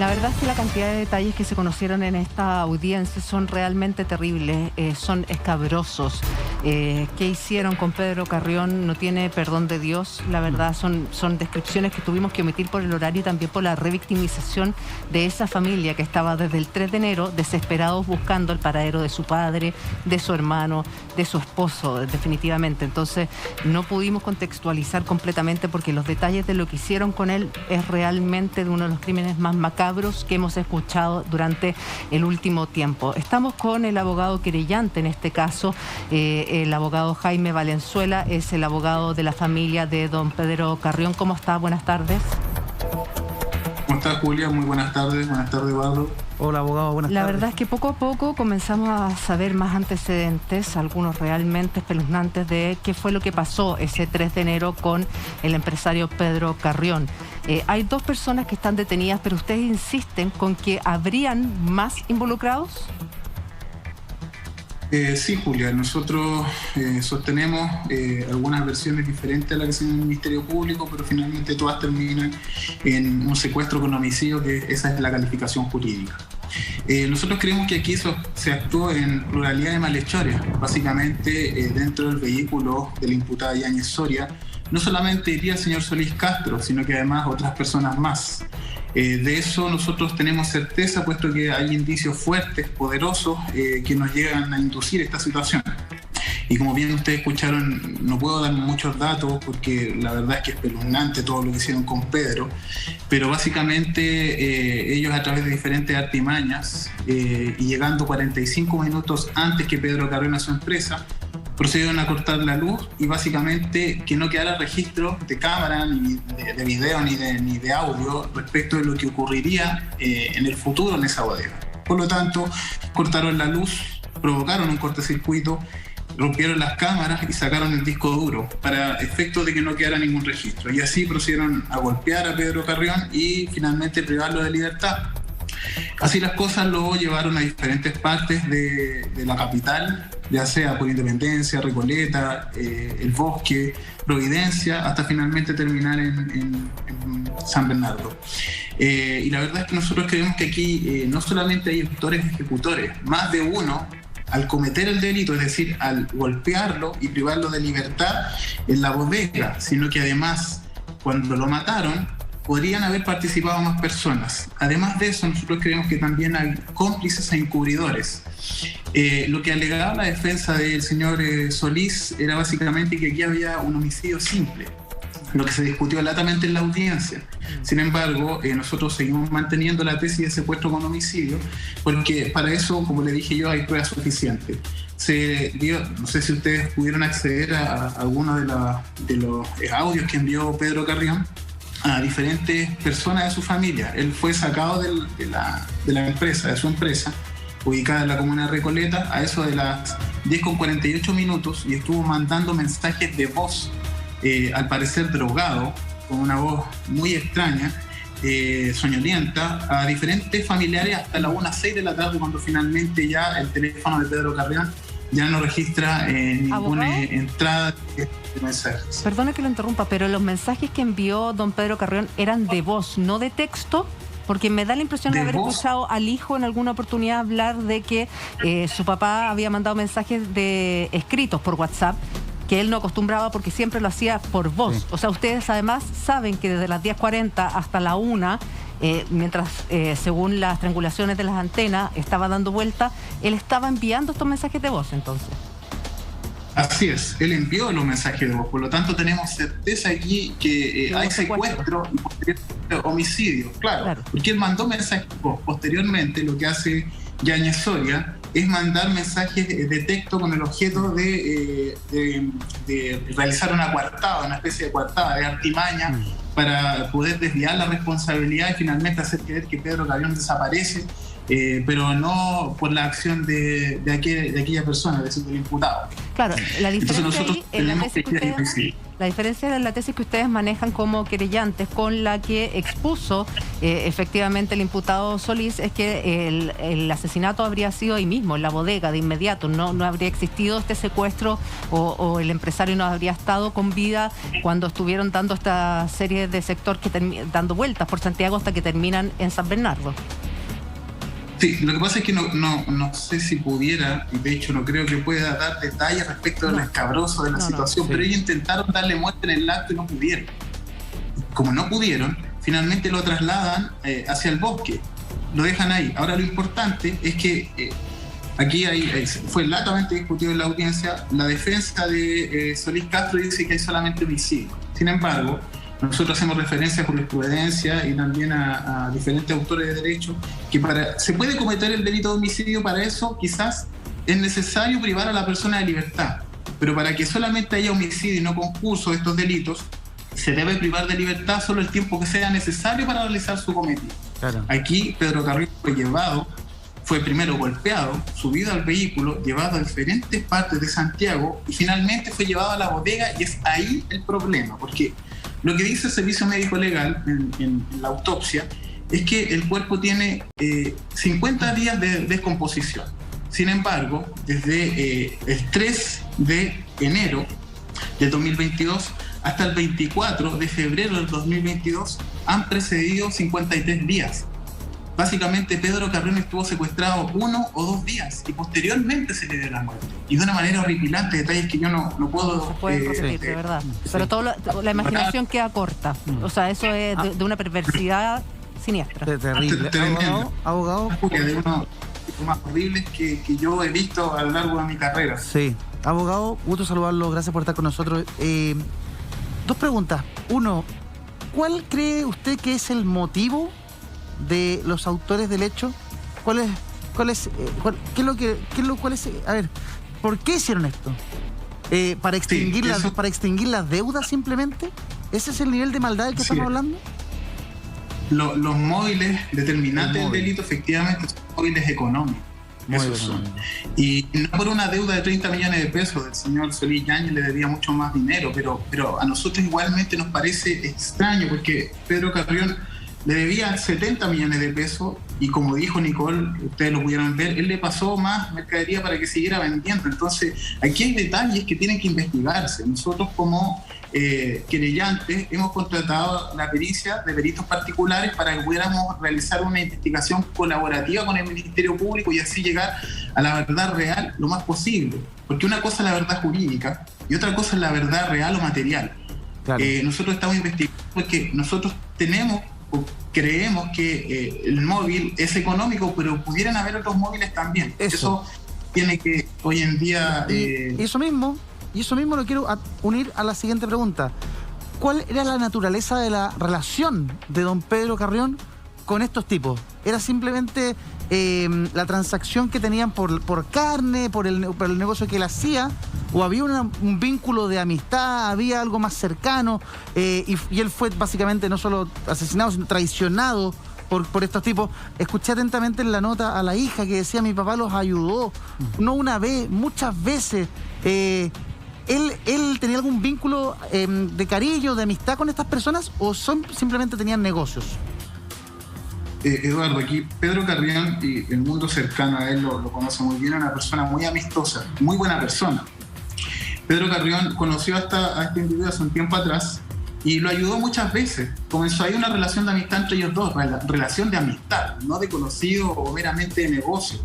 La verdad es que la cantidad de detalles que se conocieron en esta audiencia son realmente terribles, son escabrosos. ¿Qué hicieron con Pedro Carrión? No tiene perdón de Dios. La verdad son descripciones que tuvimos que omitir por el horario y también por la revictimización de esa familia que estaba desde el 3 de enero desesperados buscando el paradero de su padre, de su hermano, de su esposo, definitivamente. Entonces no pudimos contextualizar completamente porque los detalles de lo que hicieron con él es realmente de uno de los crímenes más macabros que hemos escuchado durante el último tiempo. Estamos con el abogado querellante en este caso, el abogado Jaime Valenzuela, es el abogado de la familia de don Pedro Carrión. ¿Cómo está? Buenas tardes. ¿Cómo está, Julia? Muy buenas tardes. Buenas tardes, Pablo. Hola, abogado, buenas tardes. La verdad es que poco a poco comenzamos a saber más antecedentes, algunos realmente espeluznantes, de qué fue lo que pasó ese 3 de enero con el empresario Pedro Carrión. Hay 2 personas que están detenidas, pero ustedes insisten con que habrían más involucrados. Sí, Julia, nosotros sostenemos algunas versiones diferentes a las que se en el Ministerio Público, pero finalmente todas terminan en un secuestro con homicidio, que esa es la calificación jurídica. Nosotros creemos que aquí se actuó en pluralidad de malhechores. Básicamente, dentro del vehículo de la imputada Yáñez Soria, no solamente iría el señor Solís Castro, sino que además otras personas más. De eso nosotros tenemos certeza, puesto que hay indicios fuertes, poderosos, que nos llegan a inducir esta situación. Y como bien ustedes escucharon, no puedo dar muchos datos porque la verdad es que es espeluznante todo lo que hicieron con Pedro, pero básicamente ellos, a través de diferentes artimañas y llegando 45 minutos antes que Pedro Carrión a su empresa, procedieron a cortar la luz y básicamente que no quedara registro de cámara, ni de video, ni de audio respecto de lo que ocurriría en el futuro en esa bodega. Por lo tanto, cortaron la luz, provocaron un cortocircuito, rompieron las cámaras y sacaron el disco duro para efecto de que no quedara ningún registro. Y así procedieron a golpear a Pedro Carrión y finalmente privarlo de libertad. Así las cosas lo llevaron a diferentes partes de la capital, ya sea por Independencia, Recoleta, El Bosque, Providencia, hasta finalmente terminar en San Bernardo. Y la verdad es que nosotros creemos que aquí no solamente hay autores ejecutores, más de uno, al cometer el delito, es decir, al golpearlo y privarlo de libertad en la bodega, sino que además, cuando lo mataron, podrían haber participado más personas. Además de eso, nosotros creemos que también hay cómplices e encubridores. Lo que alegaba la defensa del señor Solís era básicamente que aquí había un homicidio simple, lo que se discutió latamente en la audiencia. Sin embargo, nosotros seguimos manteniendo la tesis de secuestro con homicidio, porque para eso, como le dije yo, hay pruebas suficientes. No sé si ustedes pudieron acceder a alguno de los audios que envió Pedro Carrión a diferentes personas de su familia. Él fue sacado de la empresa, de su empresa, ubicada en la comuna de Recoleta, a eso de las 10:48 y estuvo mandando mensajes de voz, al parecer drogado, con una voz muy extraña, soñolienta, a diferentes familiares hasta las 1:06 de la tarde, cuando finalmente ya el teléfono de Pedro Carrión ya no registra ninguna entrada de mensajes. Perdone que lo interrumpa, pero los mensajes que envió don Pedro Carrión eran de voz, no de texto, porque me da la impresión de haber escuchado al hijo en alguna oportunidad hablar de que su papá había mandado mensajes escritos por WhatsApp, que él no acostumbraba porque siempre lo hacía por voz. Sí. O sea, ustedes además saben que desde las 10:40 hasta la 1, mientras según las triangulaciones de las antenas estaba dando vuelta, él estaba enviando estos mensajes de voz entonces. Así es, él envió los mensajes de voz, por lo tanto tenemos certeza aquí que hay secuestro y posteriormente homicidio, claro, porque él mandó mensajes de voz. Posteriormente lo que hace Yáñez Soria es mandar mensajes de texto con el objeto de realizar una coartada, una especie de coartada, de artimaña, para poder desviar la responsabilidad y finalmente hacer creer que Pedro Carrión desaparece pero no por la acción de aquella persona, es decir, del imputado. Claro, la diferencia Entonces nosotros ahí, en la tenemos tesis que ustedes, la diferencia en la tesis que ustedes manejan como querellantes con la que expuso efectivamente el imputado Solís es que el asesinato habría sido ahí mismo, en la bodega, de inmediato, no habría existido este secuestro o el empresario no habría estado con vida cuando estuvieron dando esta serie de sector dando vueltas por Santiago hasta que terminan en San Bernardo. Sí, lo que pasa es que no sé si pudiera, y de hecho no creo que pueda dar detalles respecto de lo escabroso de la situación, pero ellos intentaron darle muerte en el acto y no pudieron. Como no pudieron, finalmente lo trasladan hacia el bosque, lo dejan ahí. Ahora lo importante es que aquí fue latamente discutido en la audiencia, la defensa de Solís Castro dice que hay solamente homicidio. Sin embargo, nosotros hacemos referencia a jurisprudencia y también a diferentes autores de derecho que se puede cometer el delito de homicidio. Para eso quizás es necesario privar a la persona de libertad, pero para que solamente haya homicidio y no concurso de estos delitos, se debe privar de libertad solo el tiempo que sea necesario para realizar su cometido. Claro. Aquí Pedro Carrión fue primero golpeado, subido al vehículo, llevado a diferentes partes de Santiago y finalmente fue llevado a la bodega, y es ahí el problema, porque lo que dice el Servicio Médico Legal en la autopsia es que el cuerpo tiene 50 días de descomposición. Sin embargo, desde el 3 de enero del 2022 hasta el 24 de febrero del 2022 han precedido 53 días. Básicamente Pedro Carrión estuvo secuestrado 1 o 2 días y posteriormente se le dio la muerte. Y de una manera horripilante, detalles que yo no puedo... Se pueden repetir, de verdad. Pero la imaginación queda corta. O sea, eso es de una perversidad siniestra. Terrible. Abogado. De uno de los más horribles que yo he visto a lo largo de mi carrera. Sí. Abogado, gusto saludarlo. Gracias por estar con nosotros. 2 preguntas. 1, ¿cuál cree usted que es el motivo de los autores del hecho? ¿Por qué hicieron esto? ¿Para extinguir las deudas simplemente? ¿Ese es el nivel de maldad del que estamos hablando? Los móviles determinantes del delito efectivamente son móviles económicos. Y no por una deuda de 30 millones de pesos del señor Solís Yáñez le debía mucho más dinero, pero a nosotros igualmente nos parece extraño porque Pedro Carrión le debía 70 millones de pesos y, como dijo Nicole, ustedes lo pudieron ver, él le pasó más mercadería para que siguiera vendiendo. Entonces, aquí hay detalles que tienen que investigarse. Nosotros como querellantes hemos contratado la pericia de peritos particulares para que pudiéramos realizar una investigación colaborativa con el Ministerio Público y así llegar a la verdad real lo más posible. Porque una cosa es la verdad jurídica y otra cosa es la verdad real o material. Claro. Nosotros estamos investigando porque nosotros creemos que el móvil es económico, pero pudieran haber otros móviles también. Eso tiene que hoy en día... Y eso mismo lo quiero unir a la siguiente pregunta. ¿Cuál era la naturaleza de la relación de don Pedro Carrión con estos tipos? ¿Era simplemente la transacción que tenían por carne, por el negocio que él hacía? ¿O había un vínculo de amistad, había algo más cercano? Y él fue básicamente no solo asesinado, sino traicionado por estos tipos. Escuché atentamente en la nota a la hija que decía: mi papá los ayudó, no una vez, muchas veces. ¿Él tenía algún vínculo de cariño, de amistad con estas personas, o simplemente tenían negocios? Eduardo, aquí Pedro Carrión, y el mundo cercano a él lo conoce muy bien, una persona muy amistosa, muy buena persona. Pedro Carrión conoció a este individuo hace un tiempo atrás y lo ayudó muchas veces. Comenzó ahí una relación de amistad entre ellos dos, relación de amistad, no de conocido o meramente de negocio,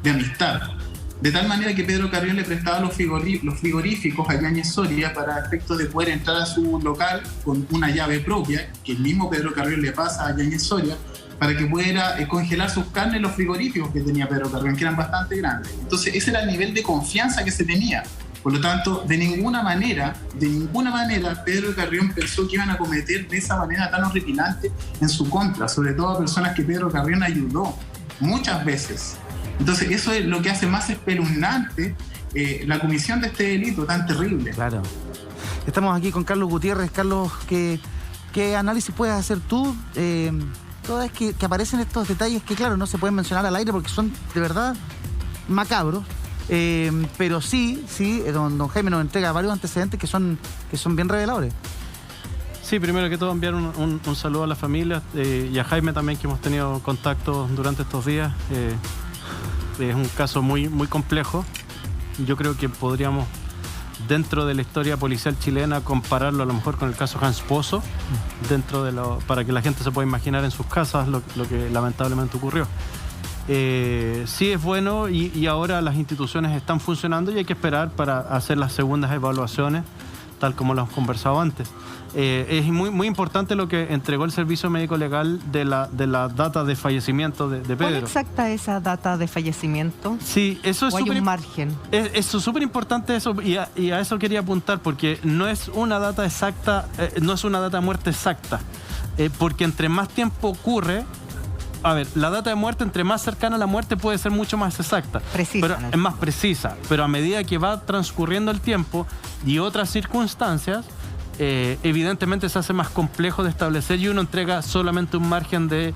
de amistad. De tal manera que Pedro Carrión le prestaba los frigoríficos a Yáñez Soria para efectos de poder entrar a su local con una llave propia, que el mismo Pedro Carrión le pasa a Yáñez Soria, para que pudiera congelar sus carnes en los frigoríficos que tenía Pedro Carrión, que eran bastante grandes. Entonces ese era el nivel de confianza que se tenía. Por lo tanto, de ninguna manera, Pedro Carrión pensó que iban a cometer de esa manera tan horripilante en su contra, sobre todo a personas que Pedro Carrión ayudó muchas veces. Entonces eso es lo que hace más espeluznante la comisión de este delito tan terrible. Claro. Estamos aquí con Carlos Gutiérrez. Carlos, ¿qué análisis puedes hacer tú toda vez que aparecen estos detalles que, claro, no se pueden mencionar al aire porque son de verdad macabros. Pero sí, don Jaime nos entrega varios antecedentes que son bien reveladores. Sí, primero que todo enviar un saludo a la familia y a Jaime también, que hemos tenido contacto durante estos días. Es un caso muy, muy complejo. Yo creo que podríamos, dentro de la historia policial chilena, compararlo a lo mejor con el caso Hans Pozo, para que la gente se pueda imaginar en sus casas lo que lamentablemente ocurrió. Sí es bueno y ahora las instituciones están funcionando y hay que esperar para hacer las segundas evaluaciones, tal como lo hemos conversado antes. Es muy, muy importante lo que entregó el Servicio Médico Legal de la data de fallecimiento de Pedro. ¿Cuál exacta es esa data de fallecimiento? Sí, eso es ¿O hay un margen? Es súper importante eso y a eso quería apuntar, porque no es una data exacta, no es una data de muerte exacta, porque entre más tiempo ocurre, a ver, la data de muerte, entre más cercana a la muerte, puede ser mucho más exacta. Precisa. Pero es más precisa. Pero a medida que va transcurriendo el tiempo y otras circunstancias, evidentemente se hace más complejo de establecer y uno entrega solamente un margen de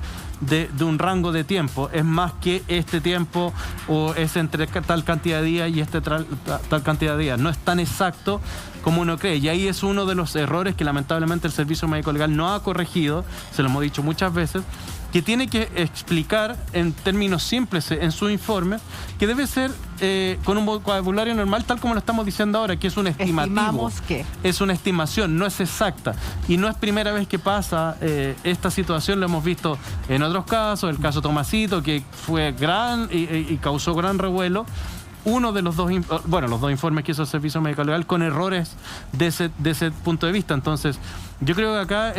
un rango de tiempo. Es más que este tiempo o es entre tal cantidad de días y tal cantidad de días. No es tan exacto como uno cree. Y ahí es uno de los errores que lamentablemente el Servicio Médico Legal no ha corregido, se lo hemos dicho muchas veces, que tiene que explicar en términos simples en su informe, que debe ser con un vocabulario normal, tal como lo estamos diciendo ahora, que es un estimativo. ¿Estimamos qué? Es una estimación, no es exacta. Y no es primera vez que pasa esta situación, lo hemos visto en otros casos, el caso Tomasito, que fue gran y causó gran revuelo. Uno de los dos informes que hizo el Servicio Médico Legal con errores de ese punto de vista. Entonces, yo creo que acá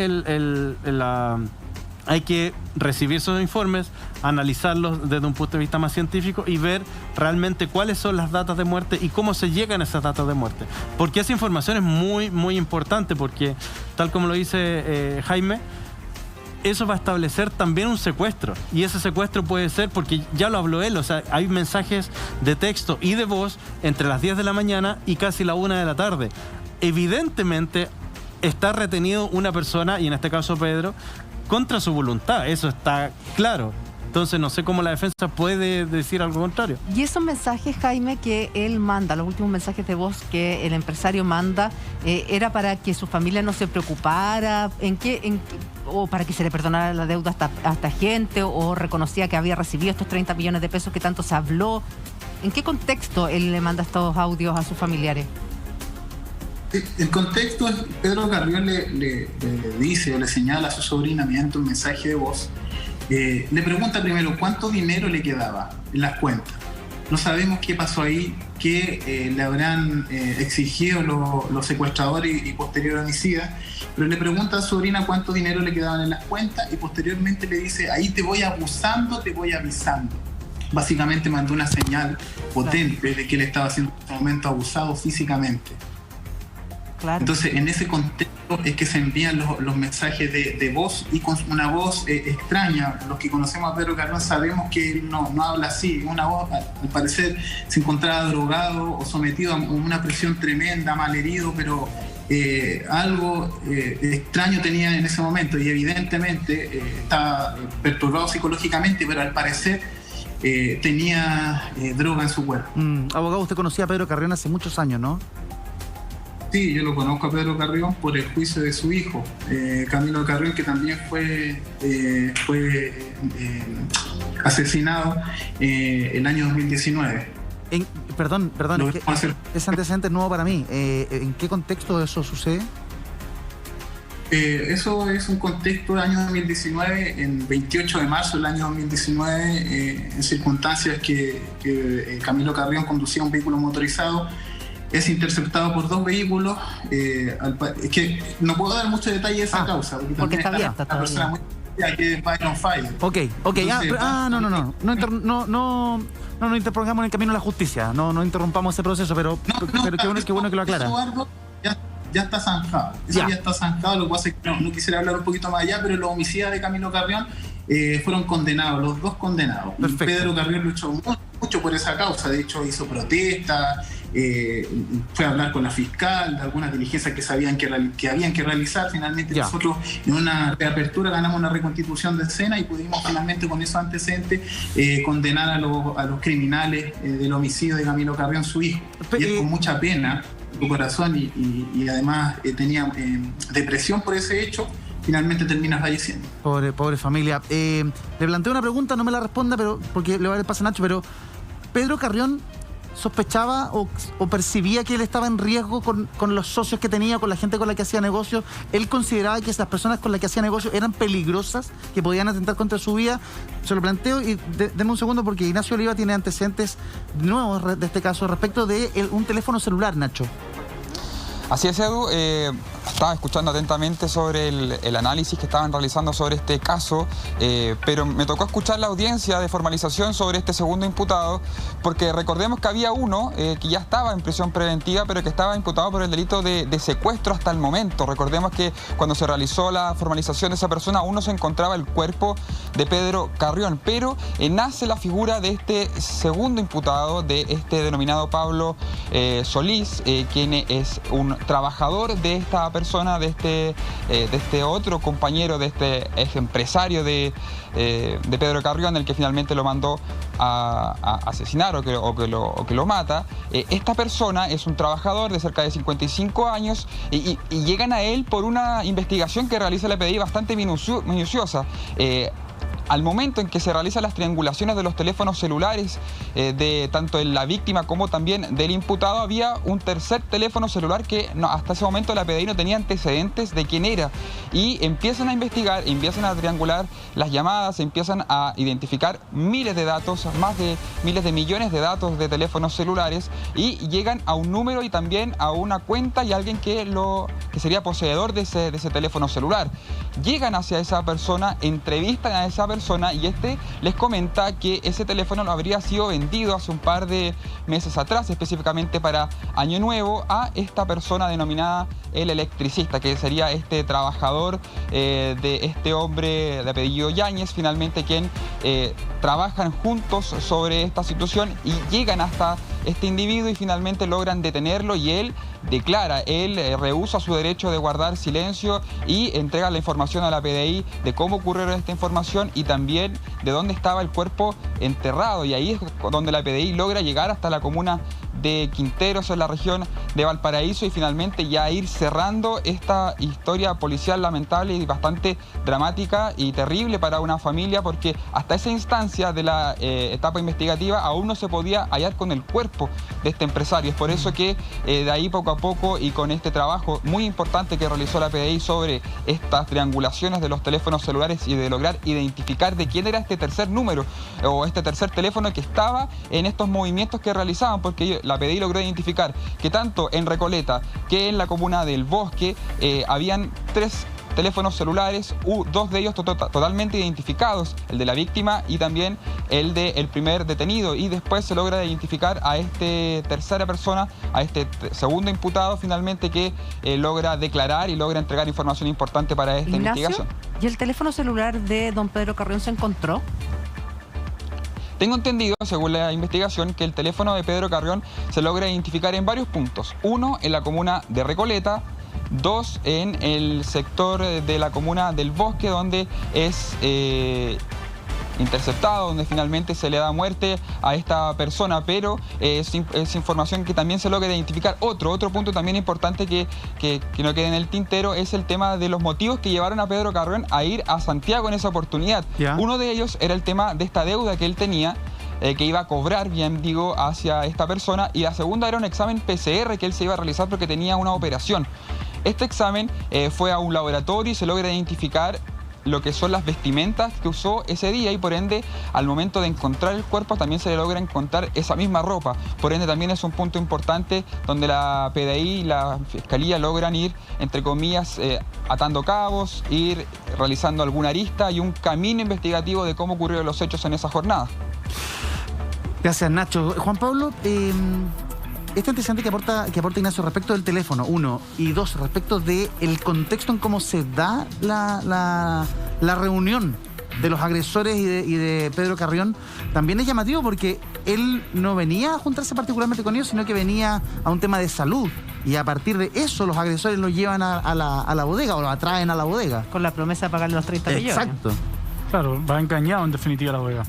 hay que recibir esos informes, analizarlos desde un punto de vista más científico y ver realmente cuáles son las datas de muerte y cómo se llegan a esas datas de muerte. Porque esa información es muy, muy importante, porque tal como lo dice Jaime, eso va a establecer también un secuestro. Y ese secuestro puede ser, porque ya lo habló él, o sea, hay mensajes de texto y de voz entre las 10 de la mañana y casi la 1 de la tarde. Evidentemente está retenido una persona, y en este caso Pedro, contra su voluntad, eso está claro. Entonces no sé cómo la defensa puede decir algo contrario. Y esos mensajes, Jaime, que él manda, los últimos mensajes de voz que el empresario manda, ¿era para que su familia no se preocupara? ¿O para que se le perdonara la deuda a esta gente? ¿O reconocía que había recibido estos 30 millones de pesos que tanto se habló? ¿En qué contexto él le manda estos audios a sus familiares? El contexto es, Pedro Carrión le dice o le señala a su sobrina mediante un mensaje de voz, le pregunta primero cuánto dinero le quedaba en las cuentas. No sabemos qué pasó ahí, qué le habrán exigido los secuestradores y posterior homicidas, pero le pregunta a su sobrina cuánto dinero le quedaban en las cuentas y posteriormente le dice, ahí te voy abusando, te voy avisando. Básicamente mandó una señal potente de que él estaba siendo en este momento abusado físicamente. Claro. Entonces, en ese contexto es que se envían los mensajes de voz y con una voz extraña. Los que conocemos a Pedro Carrión sabemos que él no habla así. Una voz, al parecer, se encontraba drogado o sometido a una presión tremenda, malherido, pero algo extraño tenía en ese momento y evidentemente estaba perturbado psicológicamente, pero al parecer tenía droga en su cuerpo. Abogado, usted conocía a Pedro Carrión hace muchos años, ¿no? Sí, yo lo conozco a Pedro Carrión por el juicio de su hijo, Camilo Carrión, que también fue asesinado el año 2019. Perdón, ese antecedente es nuevo para mí. ¿En qué contexto eso sucede? Eso es un contexto del año 2019, en 28 de marzo del año 2019, en circunstancias que Camilo Carrión conducía un vehículo motorizado. Es interceptado por dos vehículos. Es que no puedo dar mucho detalle de esa causa. Porque está abierta todavía. Persona muy que es Byron Fire. Ok. Entonces, no interpongamos en el camino de la justicia. No interrumpamos ese proceso, pero qué bueno que lo aclara. Eduardo, ya está zanjado. Eso ya está zanjado. Lo que pasa es que no quisiera hablar un poquito más allá, pero los homicidas de Camilo Carrión fueron condenados, los dos condenados. Perfecto. Pedro Carrión luchó mucho por esa causa. De hecho, hizo protestas. fue a hablar con la fiscal de algunas diligencias que sabían que habían que realizar. Finalmente nosotros en una reapertura ganamos una reconstitución de escena y pudimos finalmente con esos antecedentes condenar a los criminales del homicidio de Camilo Carrión, su hijo. Y él con mucha pena en su corazón y además tenía depresión por ese hecho, finalmente termina falleciendo. Pobre familia. Le planteo una pregunta, no me la responda, pero porque le va a dar el pase a Nacho, pero ¿Pedro Carrión sospechaba o percibía que él estaba en riesgo con los socios que tenía, con la gente con la que hacía negocios? ¿Él consideraba que esas personas con las que hacía negocios eran peligrosas, que podían atentar contra su vida? Se lo planteo y denme un segundo porque Ignacio Oliva tiene antecedentes nuevos de este caso respecto de un teléfono celular, Nacho. Así es, Edu. Estaba escuchando atentamente sobre el análisis que estaban realizando sobre este caso, pero me tocó escuchar la audiencia de formalización sobre este segundo imputado, porque recordemos que había uno que ya estaba en prisión preventiva, pero que estaba imputado por el delito de secuestro hasta el momento. Recordemos que cuando se realizó la formalización de esa persona, aún no se encontraba el cuerpo de Pedro Carrión, pero nace la figura de este segundo imputado, de este denominado Pablo Solís, quien es un trabajador de esta persona, de este otro compañero, de este ex empresario de Pedro Carrión, el que finalmente lo mandó a asesinar o que lo mata. Esta persona es un trabajador de cerca de 55 años y llegan a él por una investigación que realiza la PDI bastante minuciosa. Al momento en que se realizan las triangulaciones de los teléfonos celulares de tanto de la víctima como también del imputado, había un tercer teléfono celular que hasta ese momento la PDI no tenía antecedentes de quién era. Y empiezan a investigar, empiezan a triangular las llamadas, empiezan a identificar miles de datos, más de miles de millones de datos de teléfonos celulares, y llegan a un número y también a una cuenta y a alguien que sería poseedor de ese teléfono celular. Llegan hacia esa persona, entrevistan a esa persona y les comenta que ese teléfono habría sido vendido hace un par de meses atrás, específicamente para Año Nuevo, a esta persona denominada el electricista, que sería este trabajador de este hombre de apellido Yáñez, finalmente quien trabajan juntos sobre esta situación y llegan hasta este individuo y finalmente logran detenerlo, y él declara, rehúsa su derecho de guardar silencio y entrega la información a la PDI de cómo ocurrió esta información y también de dónde estaba el cuerpo enterrado, y ahí es donde la PDI logra llegar hasta la comuna de Quinteros, en la región de Valparaíso, y finalmente ya ir cerrando esta historia policial lamentable y bastante dramática y terrible para una familia, porque hasta esa instancia de la etapa investigativa aún no se podía hallar con el cuerpo de este empresario. Es por eso que de ahí poco a poco, y con este trabajo muy importante que realizó la PDI sobre estas triangulaciones de los teléfonos celulares y de lograr identificar de quién era este tercer número o este tercer teléfono que estaba en estos movimientos que realizaban, porque la PDI logró identificar que tanto en Recoleta que en la comuna del Bosque habían 3 teléfonos celulares, 2 de ellos totalmente identificados, el de la víctima y también el del primer detenido, y después se logra identificar a esta tercera persona, a este segundo imputado finalmente, que logra declarar y logra entregar información importante para esta investigación. ¿Y el teléfono celular de don Pedro Carrión se encontró? Tengo entendido, según la investigación, que el teléfono de Pedro Carrión se logra identificar en varios puntos. 1, en la comuna de Recoleta. 2, en el sector de la comuna del Bosque, donde es interceptado, donde finalmente se le da muerte a esta persona, pero es información que también se logra identificar. Otro punto también importante que no quede en el tintero es el tema de los motivos que llevaron a Pedro Carrión a ir a Santiago en esa oportunidad. Uno de ellos era el tema de esta deuda que él tenía, que iba a cobrar, bien digo, hacia esta persona, y la segunda era un examen PCR que él se iba a realizar porque tenía una operación. Este examen fue a un laboratorio y se logra identificar lo que son las vestimentas que usó ese día, y por ende al momento de encontrar el cuerpo también se le logra encontrar esa misma ropa. Por ende también es un punto importante donde la PDI y la Fiscalía logran ir, entre comillas, atando cabos, ir realizando alguna arista y un camino investigativo de cómo ocurrieron los hechos en esa jornada. Gracias, Nacho. Juan Pablo, este antecedente que aporta Ignacio respecto del teléfono, 1, y 2, respecto del contexto en cómo se da la reunión de los agresores y de Pedro Carrión también es llamativo porque él no venía a juntarse particularmente con ellos, sino que venía a un tema de salud. Y a partir de eso los agresores lo llevan a la bodega o lo atraen a la bodega. Con la promesa de pagarle los 30 millones. Exacto. Claro, va engañado en definitiva la bodega.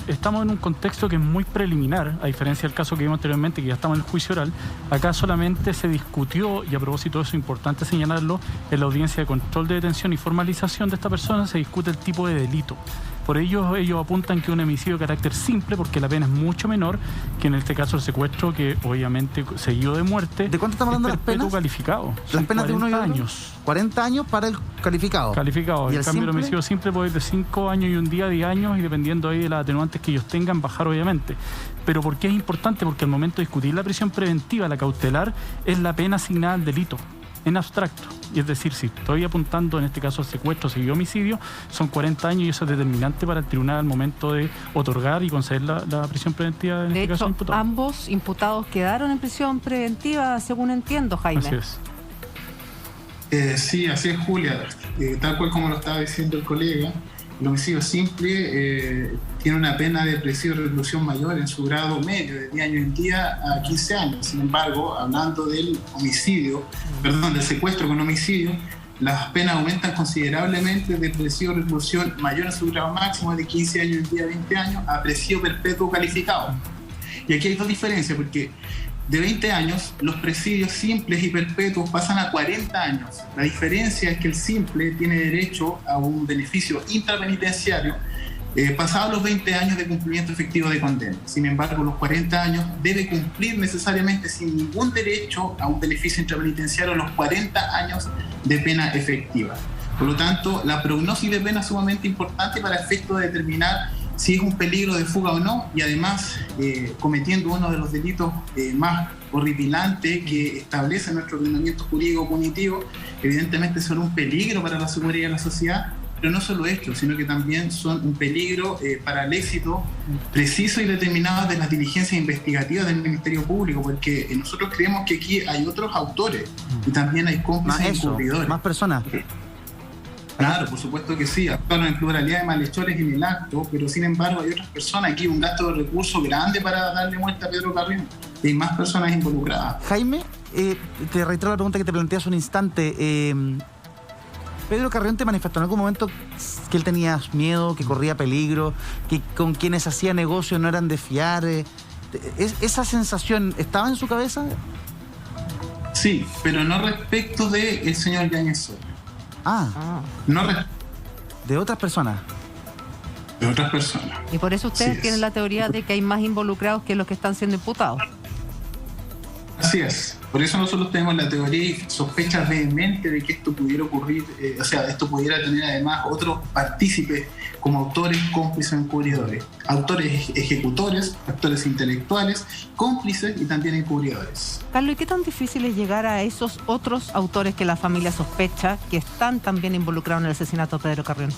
Estamos en un contexto que es muy preliminar, a diferencia del caso que vimos anteriormente, que ya estamos en el juicio oral. Acá solamente se discutió, y a propósito de eso es importante señalarlo, en la audiencia de control de detención y formalización de esta persona se discute el tipo de delito. Por ello, ellos apuntan que un homicidio de carácter simple, porque la pena es mucho menor que en este caso el secuestro, que obviamente seguido de muerte. ¿De cuánto estamos hablando de las penas? Calificado. Las penas de 40 uno y otro. años. 40 años para el calificado. Calificado. ¿Y En el cambio, el simple? homicidio simple puede ir de 5 años y un día, 10 años, y dependiendo ahí de las atenuantes que ellos tengan, bajar obviamente. Pero ¿por qué es importante? Porque al momento de discutir la prisión preventiva, la cautelar, es la pena asignada al delito, en abstracto. Y es decir, si estoy apuntando en este caso al secuestro, seguido homicidio, son 40 años y eso es determinante para el tribunal al momento de otorgar y conceder la prisión preventiva en De este caso hecho, imputado. ambos imputados quedaron en prisión preventiva, según entiendo, Jaime. Así es. Sí, así es, Julia. Tal cual como lo estaba diciendo el colega, el homicidio simple tiene una pena de presidio de reclusión mayor en su grado medio, de 10 años en día a 15 años. Sin embargo, hablando del del secuestro con homicidio, las penas aumentan considerablemente de presidio de reclusión mayor en su grado máximo, de 15 años en día a 20 años, a presidio perpetuo calificado. Y aquí hay dos diferencias, porque de 20 años, los presidios simples y perpetuos pasan a 40 años. La diferencia es que el simple tiene derecho a un beneficio intrapenitenciario pasados los 20 años de cumplimiento efectivo de condena. Sin embargo, los 40 años debe cumplir necesariamente sin ningún derecho a un beneficio intrapenitenciario los 40 años de pena efectiva. Por lo tanto, la prognosis de pena es sumamente importante para efecto de determinar si es un peligro de fuga o no, y además cometiendo uno de los delitos más horripilantes que establece nuestro ordenamiento jurídico punitivo, evidentemente son un peligro para la seguridad de la sociedad, pero no solo esto, sino que también son un peligro para el éxito preciso y determinado de las diligencias investigativas del Ministerio Público, porque nosotros creemos que aquí hay otros autores y también hay cómplices encubridores. Más personas. Claro, por supuesto que sí, actuaron en pluralidad de malhechores en el acto, pero sin embargo hay otras personas. Aquí un gasto de recursos grande para darle muerte a Pedro Carrión. Hay más personas involucradas. Jaime, te reitero la pregunta que te planteé hace un instante. Pedro Carrión te manifestó en algún momento que él tenía miedo, que corría peligro, que con quienes hacía negocio no eran de fiar. ¿Esa sensación estaba en su cabeza? Sí, pero no respecto del señor Yáñez Soria. No de otras personas. De otras personas. Y por eso ustedes tienen la teoría de que hay más involucrados que los que están siendo imputados. Así es. Por eso nosotros tenemos la teoría y sospechas vehementes de que esto pudiera ocurrir, esto pudiera tener además otros partícipes como autores, cómplices o encubridores. Autores ejecutores, actores intelectuales, cómplices y también encubridores. Carlos, ¿y qué tan difícil es llegar a esos otros autores que la familia sospecha que están también involucrados en el asesinato de Pedro Carrión?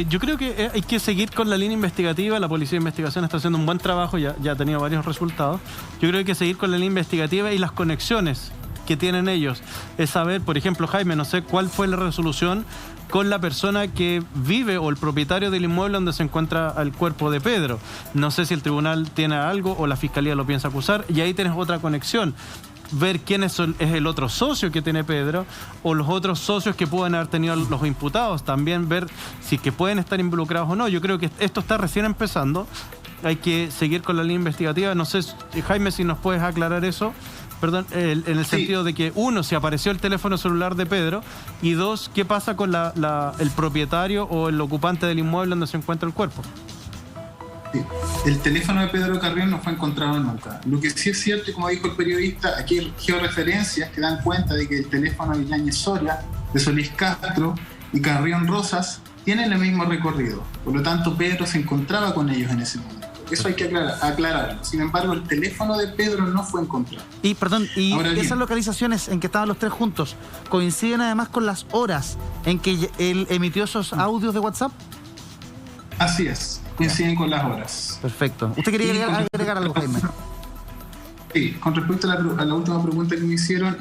Yo creo que hay que seguir con la línea investigativa. La Policía de Investigación está haciendo un buen trabajo, ya ha tenido varios resultados. Yo creo que hay que seguir con la línea investigativa y las conexiones que tienen ellos. Es saber, por ejemplo, Jaime, no sé cuál fue la resolución con la persona que vive o el propietario del inmueble donde se encuentra el cuerpo de Pedro. No sé si el tribunal tiene algo o la fiscalía lo piensa acusar, y ahí tienes otra conexión. Ver quién es el otro socio que tiene Pedro o los otros socios que pueden haber tenido los imputados. También ver si que pueden estar involucrados o no. Yo creo que esto está recién empezando. Hay que seguir con la línea investigativa. No sé, Jaime, si nos puedes aclarar eso. Perdón, en el sentido de que, uno, si apareció el teléfono celular de Pedro, y dos, ¿qué pasa con el propietario o el ocupante del inmueble donde se encuentra el cuerpo? El teléfono de Pedro Carrión no fue encontrado nunca. Lo que sí es cierto, como dijo el periodista, aquí hay georreferencias que dan cuenta de que el teléfono de Yáñez Soria, de Solís Castro y Carrión Rosas tienen el mismo recorrido. Por lo tanto, Pedro se encontraba con ellos en ese momento. Eso hay que aclararlo. Sin embargo, el teléfono de Pedro no fue encontrado. Y esas localizaciones en que estaban los tres juntos coinciden además con las horas en que él emitió esos audios de WhatsApp. Así es, coinciden con las horas. Perfecto. ¿Usted quería agregar algo, Jaime? Sí, con respecto a la última pregunta que me hicieron,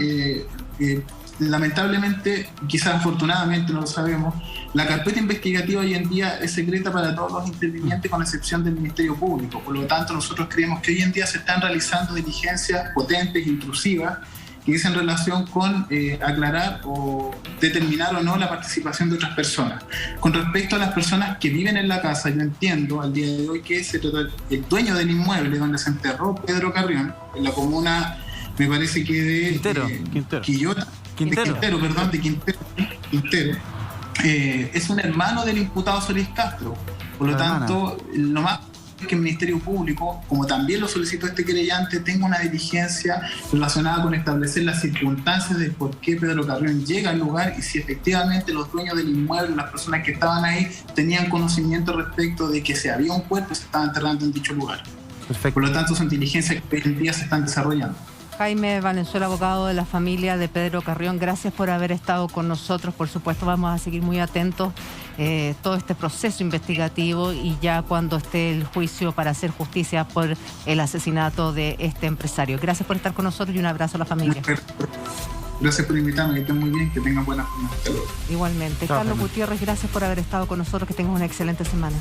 lamentablemente, quizás afortunadamente, no lo sabemos, la carpeta investigativa hoy en día es secreta para todos los intervinientes con excepción del Ministerio Público. Por lo tanto, nosotros creemos que hoy en día se están realizando diligencias potentes, intrusivas, que dicen relación con aclarar o determinar o no la participación de otras personas. Con respecto a las personas que viven en la casa, yo entiendo al día de hoy que se trata el dueño del inmueble donde se enterró Pedro Carrión, en la comuna, me parece que de Quintero. Es un hermano del imputado Solís Castro. Por lo tanto, lo más que el Ministerio Público, como también lo solicitó este querellante, tenga una diligencia relacionada con establecer las circunstancias de por qué Pedro Carrión llega al lugar y si efectivamente los dueños del inmueble, las personas que estaban ahí, tenían conocimiento respecto de que se había un cuerpo y se estaba enterrando en dicho lugar. Perfecto. Por lo tanto, son diligencias que hoy en día se están desarrollando. Jaime Valenzuela, abogado de la familia de Pedro Carrión, gracias por haber estado con nosotros. Por supuesto, vamos a seguir muy atentos todo este proceso investigativo y ya cuando esté el juicio para hacer justicia por el asesinato de este empresario. Gracias por estar con nosotros y un abrazo a la familia. Gracias por invitarme, que estén muy bien, que tengan buena jornada. Igualmente. Carlos Gutiérrez, gracias por haber estado con nosotros, que tengas una excelente semana.